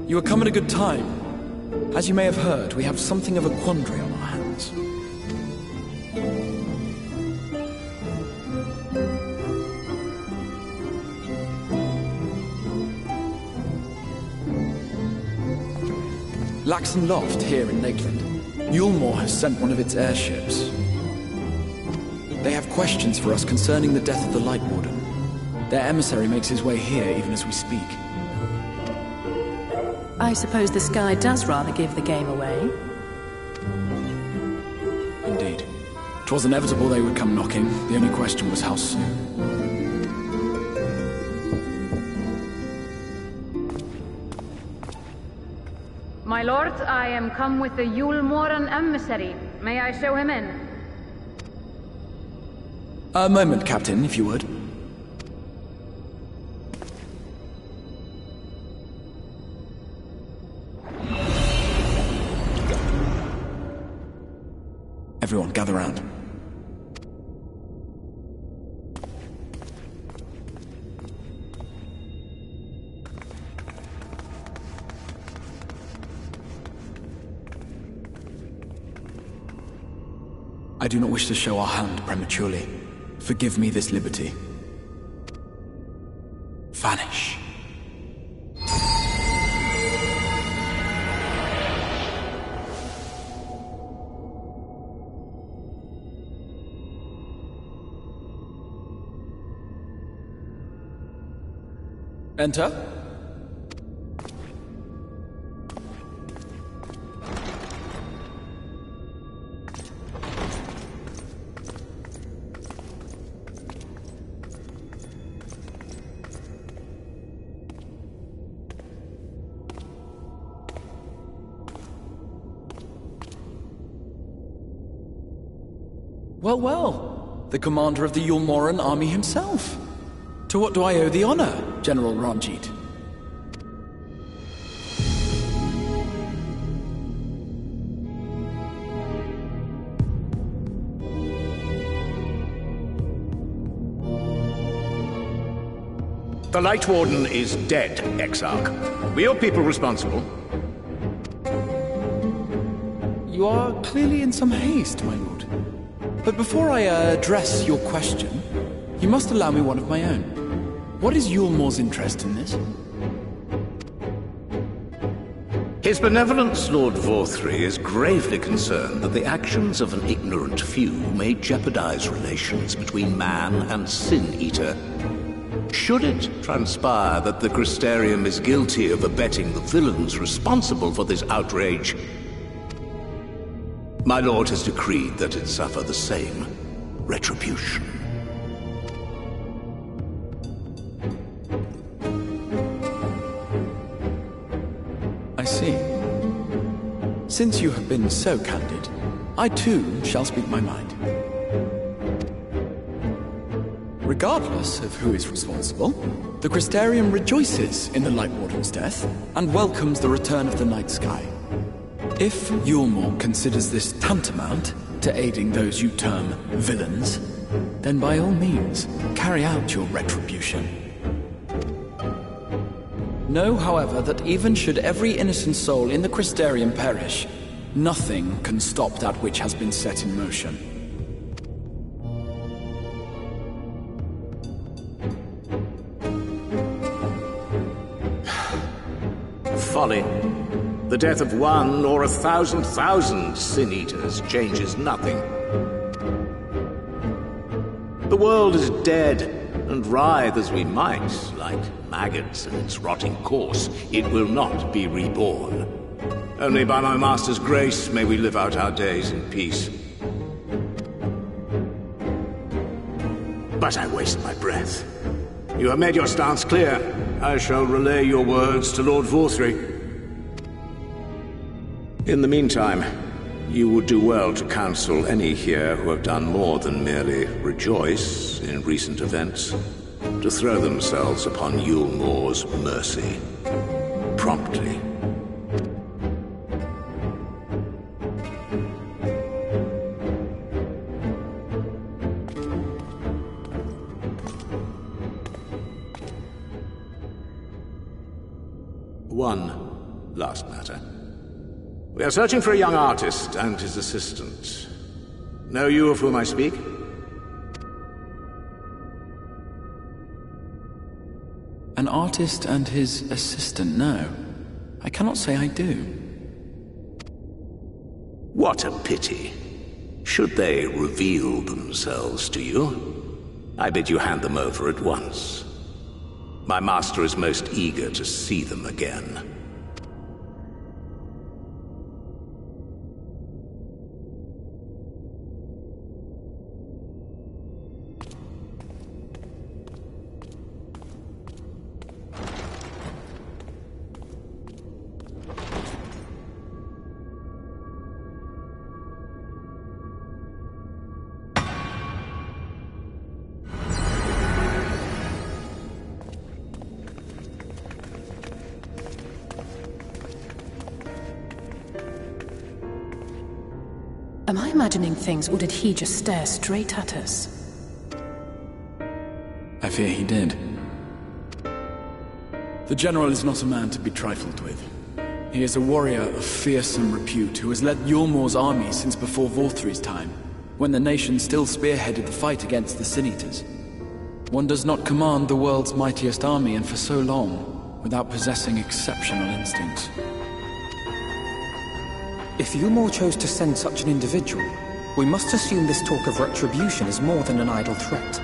You have come at a good time. As you may have heard, we have something of a quandary on our hands. Laxon Loft here in Lakeland. Yulmore has sent one of its airships. They have questions for us concerning the death of the Light Warden. Their emissary makes his way here even as we speak. I suppose the sky does rather give the game away. Indeed. 'Twas inevitable they would come knocking. The only question was how soon. My lord, I am come with the Yulmoran emissary. May I show him in? A moment, Captain, if you would. Everyone, gather round. I do not wish to show our hand prematurely. Forgive me this liberty. Vanish. Enter. Well, well. The commander of the Yulmoran army himself. To what do I owe the honor, General Ranjit? The Light Warden is dead, Exarch. Were your people responsible? You are clearly in some haste, my lord. But before I address your question, you must allow me one of my own. What is Yulmore's interest in this? His benevolence, Lord Vorthry, is gravely concerned that the actions of an ignorant few may jeopardize relations between man and Sin-Eater. Should it transpire that the Crystarium is guilty of abetting the villains responsible for this outrage, my lord has decreed that it suffer the same retribution. I see. Since you have been so candid, I too shall speak my mind. Regardless of who is responsible, the Crystarium rejoices in the Light Warden's death and welcomes the return of the night sky. If Yulmore considers this tantamount to aiding those you term villains, then by all means, carry out your retribution. Know, however, that even should every innocent soul in the Crystarium perish, nothing can stop that which has been set in motion. Folly. The The death of one or 1,000,000 Sin-Eaters changes nothing. The world is dead, and writhe as we might, like maggots in its rotting course, it will not be reborn. Only by my master's grace may we live out our days in peace. But I waste my breath. You have made your stance clear. I shall relay your words to Lord Vorthry. In the meantime, you would do well to counsel any here who have done more than merely rejoice in recent events, to throw themselves upon Yulmore's mercy, promptly. One last matter. We are searching for a young artist and his assistant. Know you of whom I speak? An artist and his assistant, no. I cannot say I do. What a pity. Should they reveal themselves to you, I bid you hand them over at once. My master is most eager to see them again. Am I imagining things, or did he just stare straight at us? I fear he did. The General is not a man to be trifled with. He is a warrior of fearsome repute who has led Yulmore's army since before Vorthry's time, when the nation still spearheaded the fight against the Sin-Eaters. One does not command the world's mightiest army, and for so long, without possessing exceptional instincts. If Yulmore chose to send such an individual, we must assume this talk of retribution is more than an idle threat.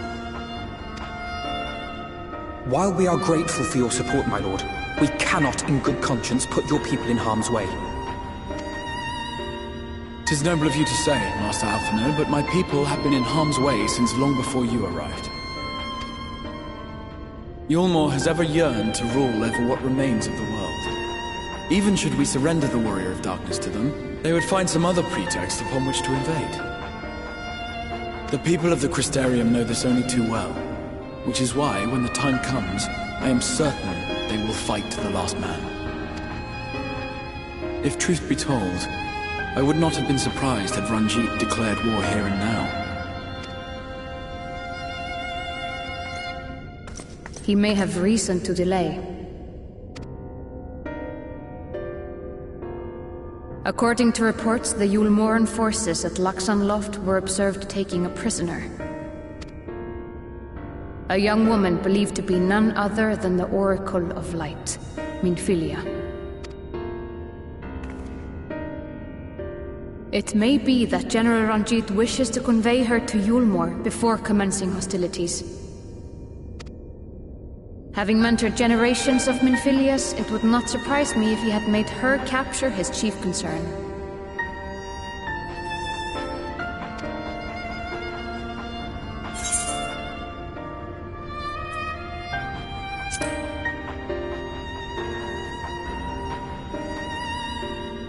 While we are grateful for your support, my lord, we cannot in good conscience put your people in harm's way. 'Tis noble of you to say, Master Alphino, but my people have been in harm's way since long before you arrived. Yulmore has ever yearned to rule over what remains of the world. Even should we surrender the Warrior of Darkness to them, they would find some other pretext upon which to invade. The people of the Crystarium know this only too well, which is why, when the time comes, I am certain they will fight to the last man. If truth be told, I would not have been surprised had Ranjit declared war here and now. He may have reason to delay. According to reports, the Yulmoran forces at Laxan Loft were observed taking a prisoner. A young woman believed to be none other than the Oracle of Light, Minfilia. It may be that General Ranjit wishes to convey her to Yulmore before commencing hostilities. Having mentored generations of Minfilias, it would not surprise me if he had made her capture his chief concern.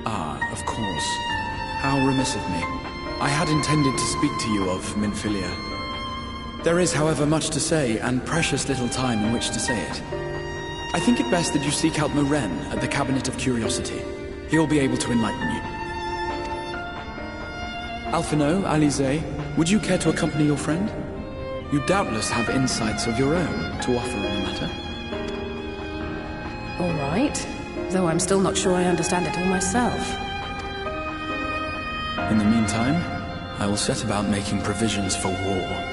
Ah, of course. How remiss of me. I had intended to speak to you of Minfilia. There is, however, much to say, and precious little time in which to say it. I think it best that you seek out Moren at the Cabinet of Curiosity. He will be able to enlighten you. Alphino, Alize, would you care to accompany your friend? You doubtless have insights of your own to offer on the matter. All right, though I'm still not sure I understand it all myself. In the meantime, I will set about making provisions for war.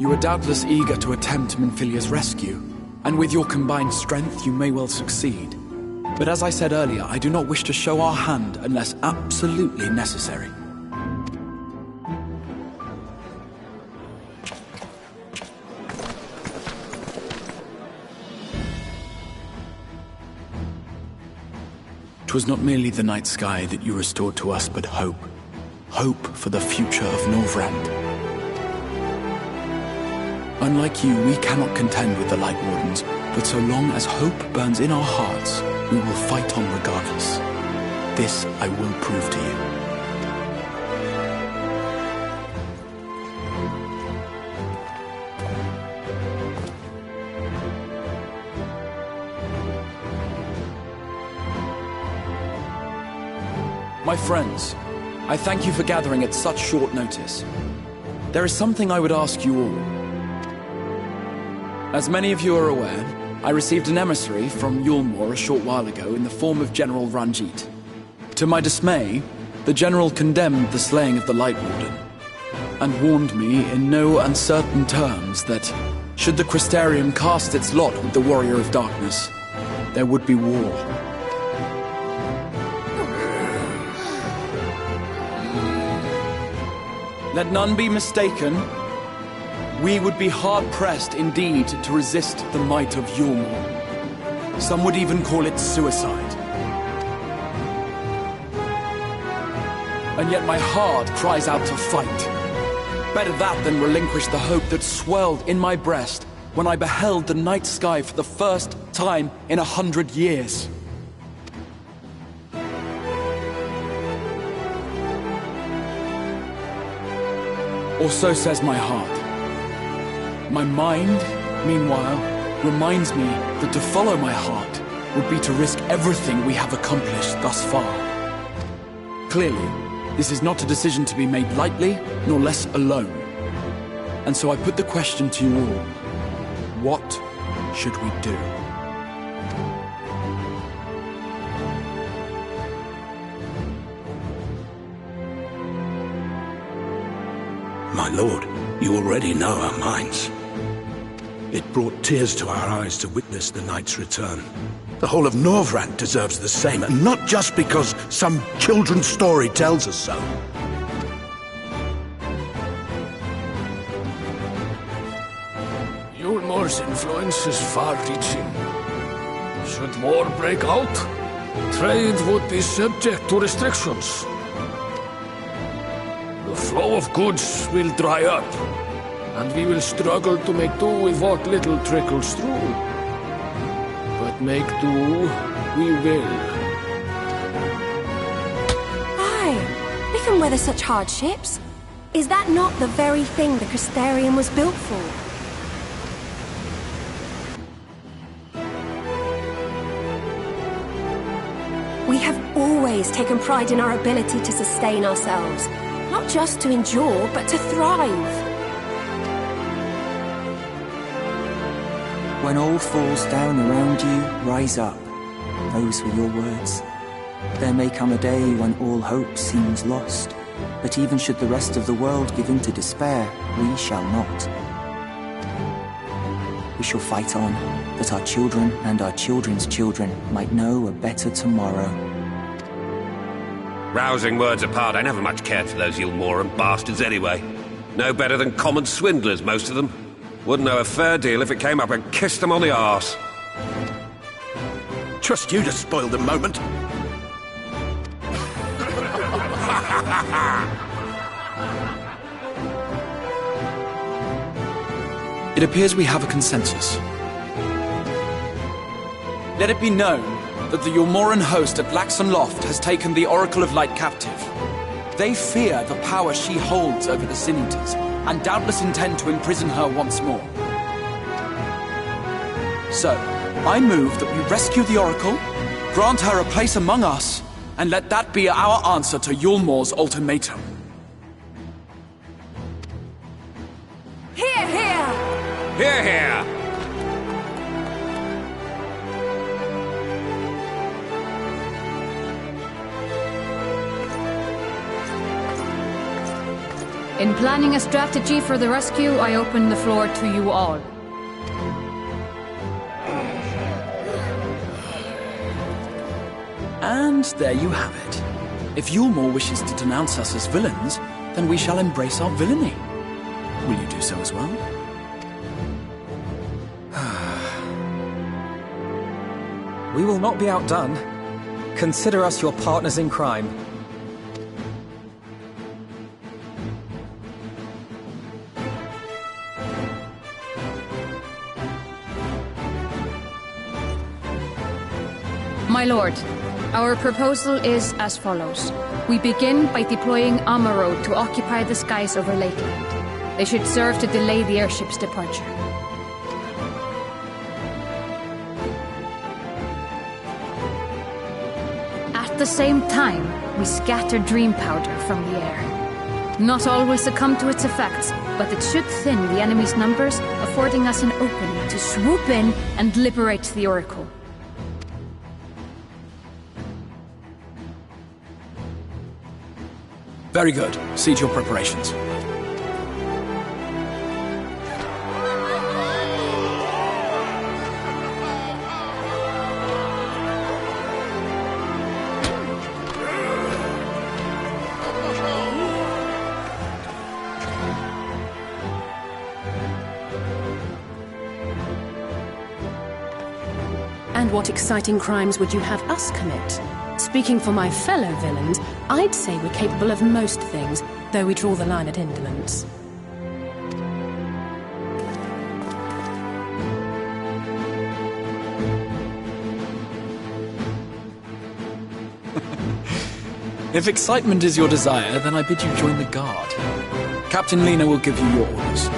You are doubtless eager to attempt Minfilia's rescue, and with your combined strength you may well succeed. But as I said earlier, I do not wish to show our hand unless absolutely necessary. It was not merely the night sky that you restored to us, but hope. Hope for the future of Norvrand. Unlike you, we cannot contend with the Light Wardens, but so long as hope burns in our hearts, we will fight on regardless. This I will prove to you. My friends, I thank you for gathering at such short notice. There is something I would ask you all. As many of you are aware, I received an emissary from Yulmore a short while ago in the form of General Ranjit. To my dismay, the General condemned the slaying of the Light Warden, and warned me in no uncertain terms that, should the Crystarium cast its lot with the Warrior of Darkness, there would be war. Let none be mistaken. We would be hard-pressed indeed to resist the might of Yulmore. Some would even call it suicide. And yet my heart cries out to fight. Better that than relinquish the hope that swelled in my breast when I beheld the night sky for the first time in 100 years. Or so says my heart. My mind, meanwhile, reminds me that to follow my heart would be to risk everything we have accomplished thus far. Clearly, this is not a decision to be made lightly, nor less alone. And so I put the question to you all. What should we do? My lord, you already know our minds. It brought tears to our eyes to witness the knight's return. The whole of Norvrand deserves the same, and not just because some children's story tells us so. Yulmore's influence is far-reaching. Should war break out, trade would be subject to restrictions. The flow of goods will dry up, and we will struggle to make do with what little trickles through. But make do, we will. Aye, we can weather such hardships. Is that not the very thing the Crystarium was built for? We have always taken pride in our ability to sustain ourselves. Not just to endure, but to thrive. When all falls down around you, rise up. Those were your words. There may come a day when all hope seems lost, but even should the rest of the world give in to despair, we shall not. We shall fight on, that our children and our children's children might know a better tomorrow. Rousing words apart, I never much cared for those Yulmoran bastards anyway. No better than common swindlers, most of them. Wouldn't know a fair deal if it came up and kissed them on the arse. Trust you to spoil the moment. It appears we have a consensus. Let it be known that the Yulmoran host at Laxon Loft has taken the Oracle of Light captive. They fear the power she holds over the Sin Eaters, and doubtless intend to imprison her once more. So, I move that we rescue the Oracle, grant her a place among us, and let that be our answer to Yulmore's ultimatum. Hear, hear! Hear, hear! In planning a strategy for the rescue, I open the floor to you all. And there you have it. If Yulmore wishes to denounce us as villains, then we shall embrace our villainy. Will you do so as well? We will not be outdone. Consider us your partners in crime. My lord, our proposal is as follows. We begin by deploying Amaro to occupy the skies over Lakeland. They should serve to delay the airship's departure. At the same time, we scatter dream powder from the air. Not all will succumb to its effects, but it should thin the enemy's numbers, affording us an opening to swoop in and liberate the Oracle. Very good. See to your preparations. And what exciting crimes would you have us commit? Speaking for my fellow villains, I'd say we're capable of most things, though we draw the line at indolence. If excitement is your desire, then I bid you join the guard. Captain Lena will give you your orders.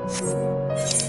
Yes.